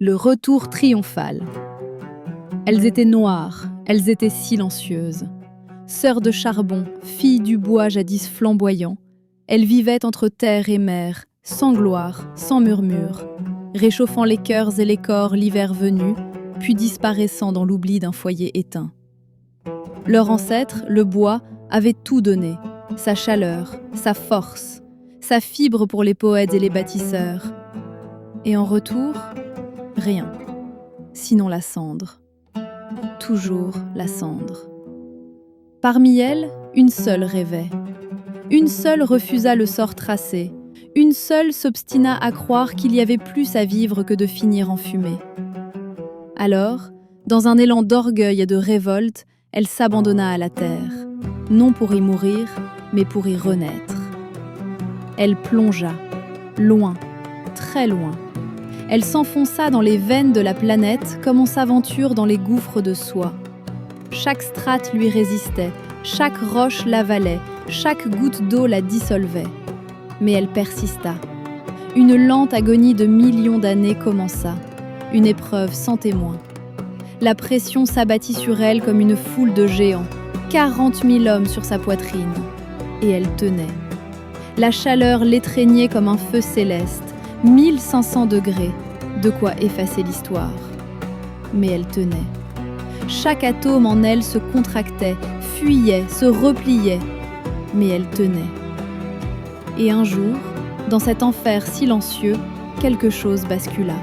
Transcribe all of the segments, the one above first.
le retour triomphal. Elles étaient noires, elles étaient silencieuses. Sœurs de charbon, filles du bois jadis flamboyant, elles vivaient entre terre et mer, sans gloire, sans murmure, réchauffant les cœurs et les corps l'hiver venu, puis disparaissant dans l'oubli d'un foyer éteint. Leur ancêtre, le bois, avait tout donné, sa chaleur, sa force, sa fibre pour les poètes et les bâtisseurs. Et en retour, rien, sinon la cendre. Toujours la cendre. Parmi elles, une seule rêvait. Une seule refusa le sort tracé. Une seule s'obstina à croire qu'il y avait plus à vivre que de finir en fumée. Alors, dans un élan d'orgueil et de révolte, elle s'abandonna à la terre, non pour y mourir, mais pour y renaître. Elle plongea, loin, très loin. Elle s'enfonça dans les veines de la planète comme on s'aventure dans les gouffres de soie. Chaque strate lui résistait, chaque roche l'avalait, chaque goutte d'eau la dissolvait. Mais elle persista. Une lente agonie de millions d'années commença, une épreuve sans témoin. La pression s'abattit sur elle comme une foule de géants, 40 000 hommes sur sa poitrine. Et elle tenait. La chaleur l'étreignait comme un feu céleste, 1500 degrés, de quoi effacer l'histoire. Mais elle tenait. Chaque atome en elle se contractait, fuyait, se repliait, mais elle tenait. Et un jour, dans cet enfer silencieux, quelque chose bascula.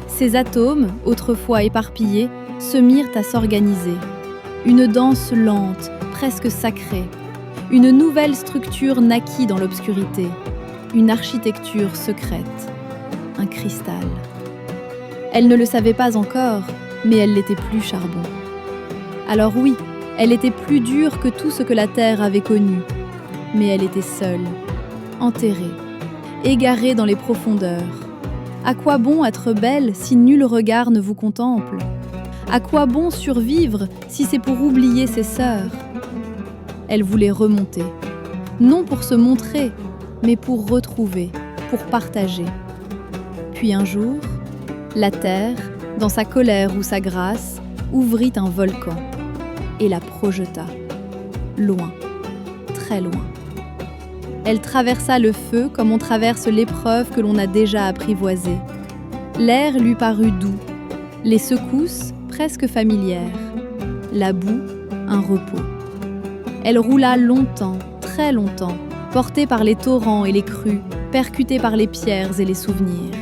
Ces atomes, autrefois éparpillés, se mirent à s'organiser. Une danse lente, presque sacrée. Une nouvelle structure naquit dans l'obscurité. Une architecture secrète. Un cristal. Elle ne le savait pas encore, mais elle n'était plus charbon. Alors oui, elle était plus dure que tout ce que la terre avait connu. Mais elle était seule, enterrée, égarée dans les profondeurs. À quoi bon être belle si nul regard ne vous contemple? À quoi bon survivre si c'est pour oublier ses sœurs? Elle voulait remonter, non pour se montrer, mais pour retrouver, pour partager. Puis un jour, la terre, dans sa colère ou sa grâce, ouvrit un volcan et la projeta, loin, très loin. Elle traversa le feu comme on traverse l'épreuve que l'on a déjà apprivoisée. L'air lui parut doux, les secousses presque familières, la boue, un repos. Elle roula longtemps, très longtemps, portée par les torrents et les crues, percutée par les pierres et les souvenirs.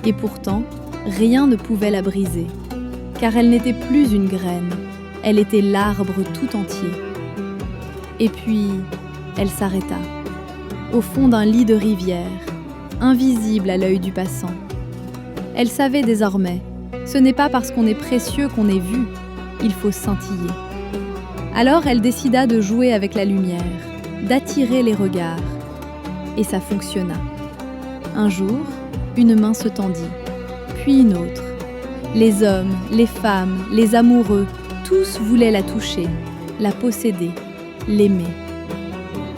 Et pourtant, rien ne pouvait la briser, car elle n'était plus une graine, elle était l'arbre tout entier. Et puis, elle s'arrêta, au fond d'un lit de rivière, invisible à l'œil du passant. Elle savait désormais, ce n'est pas parce qu'on est précieux qu'on est vu, il faut scintiller. Alors elle décida de jouer avec la lumière, d'attirer les regards. Et ça fonctionna. Un jour, une main se tendit, puis une autre. Les hommes, les femmes, les amoureux, tous voulaient la toucher, la posséder, l'aimer.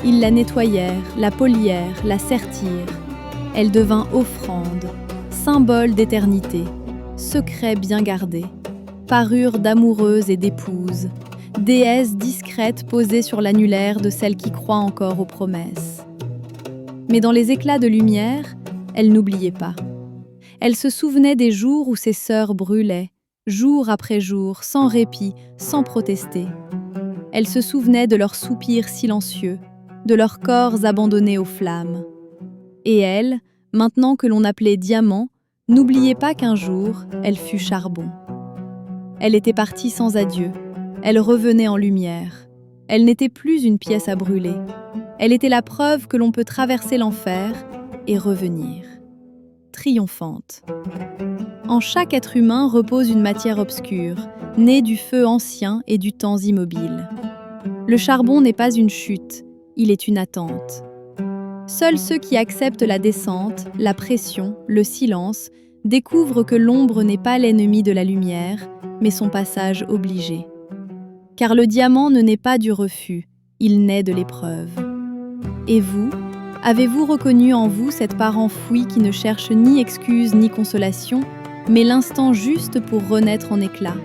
Ils la nettoyèrent, la polièrent, la sertirent. Elle devint offrande, symbole d'éternité, secret bien gardé, parure d'amoureuse et d'épouse, déesse discrète posée sur l'annulaire de celle qui croit encore aux promesses. Mais dans les éclats de lumière, elle n'oubliait pas. Elle se souvenait des jours où ses sœurs brûlaient, jour après jour, sans répit, sans protester. Elle se souvenait de leurs soupirs silencieux, de leurs corps abandonnés aux flammes. Et elle, maintenant que l'on appelait diamant, n'oubliez pas qu'un jour, elle fut charbon. Elle était partie sans adieu. Elle revenait en lumière. Elle n'était plus une pièce à brûler. Elle était la preuve que l'on peut traverser l'enfer et revenir. Triomphante. En chaque être humain repose une matière obscure, née du feu ancien et du temps immobile. Le charbon n'est pas une chute, il est une attente. Seuls ceux qui acceptent la descente, la pression, le silence, découvrent que l'ombre n'est pas l'ennemi de la lumière, mais son passage obligé. Car le diamant ne naît pas du refus, il naît de l'épreuve. Et vous, avez-vous reconnu en vous cette part enfouie qui ne cherche ni excuse ni consolation, mais l'instant juste pour renaître en éclat.